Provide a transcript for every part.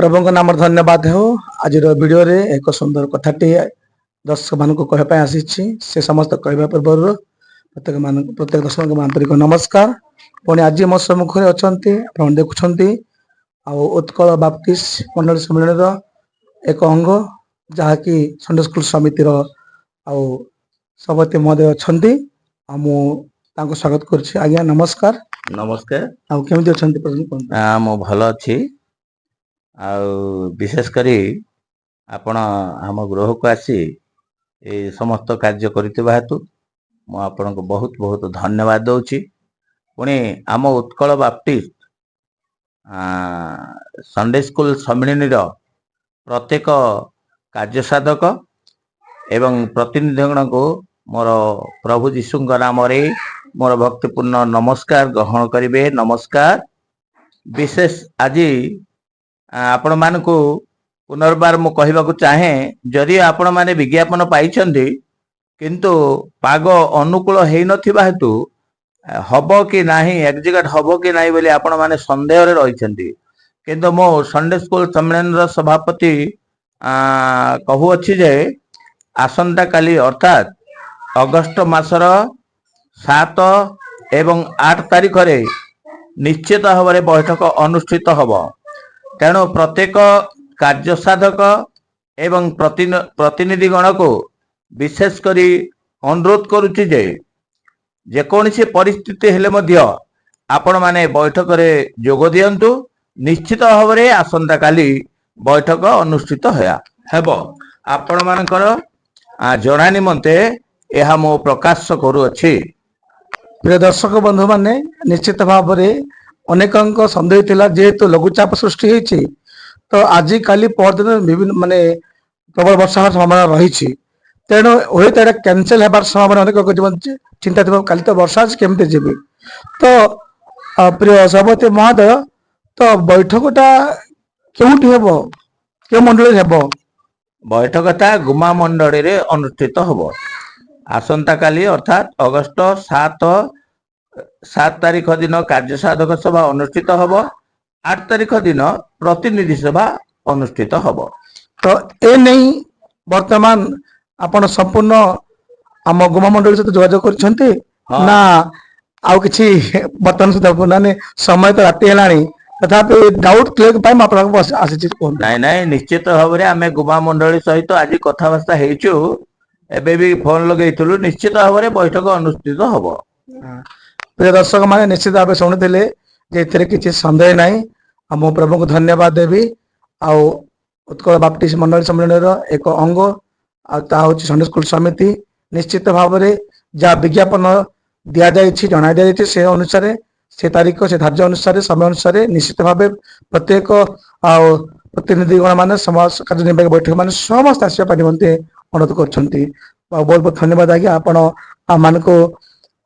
प्रभु का नाम धन्यवाद हो। आज वीडियो रे एक सुंदर कथाटी दर्शक मान कहवाई आसी से समस्त कहवा पूर्व प्रत्येक दर्शक आंतरिक नमस्कार। पुणी आज मो सम्मुख में अच्छा देखुं उत्कल बाप्टिस्ट मंडल सम्मेलन एक अंग जहाँकि संडे स्कूल समितिर सभापति महोदय अच्छा मुझे स्वागत करुच्ची। आज्ञा नमस्कार। नमस्कार। केमी अच्छा? मो भल अच्छी। विशेष करी आपण आम गृह को आसी ए समस्त कार्य करथिबा हेतु मो आपण को बहुत बहुत धन्यवाद दउची। पुणी आम उत्कल बाप्टिस्ट संडे स्कूल सम्मेलन प्रत्येक कार्य साधक एवं प्रतिनिधिगण को मोर प्रभु जीशु नाम रे मोर भक्तिपूर्ण नमस्कार ग्रहण करिवे। नमस्कार। विशेष आज आपण मान को पुनर्बार मु कहबा को चाहे जदि आपण माने विज्ञापन पाइछंदी किंतु पाग अनुकूल हेई नथिबा हेतु हबो कि नाही एग्जीक्यूट हबो कि नाही बोली आपण माने संदेह रे रहिछंदी। किंतु मो संडे स्कूल सम्मेलन रो सभापति कहू अछि जे आसंता काली अर्थात अगस्त मासर 7 एवं 8 तारिख रे निश्चित भाव बैठक अनुष्ठित हबो। तेणु प्रत्येक कार्य साधक एवं प्रतिनिधि गण को विशेष करी अनुरोध करुच्ची जे जेकोसी परिस्थिति हेले मध्य आपण माने बैठक रे जोग दियंतु। निश्चित भाव में आसंता काली बैठक अनुष्ठित हेबो। आपण मानकर जणा निमंते यह मो प्रकाश करूअछि। प्रिय दर्शक बंधु माने निश्चित भाव में अनेक सन्देह थिला जेहेतु लघुचाप सृष्टि होती तो आज काली परदिन विभिन्न माने प्रबल वर्षा संभावना रही। तेणु हुए तो कैंसल होबार संभावना अनेक चिंता थी काली तो वर्षा केमती जीवी। तो प्रिय सभापति महोदय तो बैठकटा क्योंठी हेबो क्यों मंडली हेबो? बैठकटा गुमा मंडली रे अनुष्ठित हबो। आसंता काली अर्थात अगस्त 7 तारिख दिन कार्य साधक सभा अनुष्ठित हब। 8 तारिख दिन प्रतिनिधि सभा अनुष्ठित हब। तो ए नहीं वर्तमान आपण संपूर्ण आम गुमा मंडली सहित जोगाजोग करछंती ना आउ किछि बर्तमान सुधा माने समय तो राति हेलाणी तथापि डाउट क्लियर पाइ म आपन को आसी कोन नाही नाही निश्चित भाव रे आमे गुमा मंडली सहित आज कथावार्ता हेइछु। एबे भी फोन लगेइथुलु। निश्चित भाव रे बैठक अनुष्ठित हब। प्रिय दर्शक माने निश्चित भाव शुणुले जे किसी सन्देह नहीं। मो प्रभु को धन्यवाद देवी। उत्कल बाप्टिस्ट मंडल सम्मेलन एक अंग हूँ संडे स्कूल समिति निश्चित भाव में जहाँ विज्ञापन दि जाइए जना दी से अनुसार से तारीख से धार्य अनुसार समय अनुसार निश्चित भाव प्रत्येक प्रतिनिधिगण मान समाज कार्यनिर्वाहक बैठक मान समस्त आसपा निमंते अनुरोध कर बहुत बहुत धन्यवाद। आज्ञा आपण मान को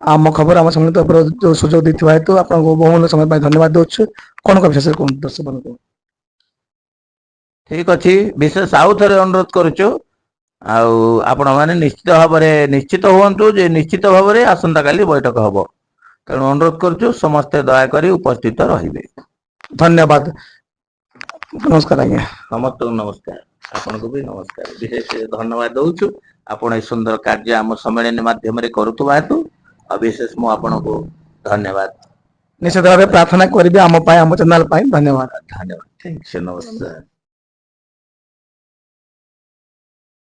आम खबर आम सम्मेलन जो सुजोग देथिबा हेतु आपको बहुमूल्य समय पाई धन्यवाद दोछु। कौन का विशेष कौन दर्शक को ठीक अच्छी विशेष आउ थे अनुरोध करुचु आपण माने निश्चित भाव में निश्चित हुंतु जे निश्चित भाव में आसंता काली बैठक हब। तेणु अनुरोध करुचु समस्ते दयाकोरी उपस्थित रहिबे। धन्यवाद। नमस्कार आज्ञा। समस्त नमस्कार। आपन को भी नमस्कार। विशेष धन्यवाद दउछु आपण ए सुंदर कार्य आम सम्मेलन माध्यम रे करूतबा हेतु विशेष मु आपण को धन्यवाद। निश्चित भाव प्रार्थना करिबे आम चैनल। धन्यवाद। धन्यवाद। Thank you. नमस्कार।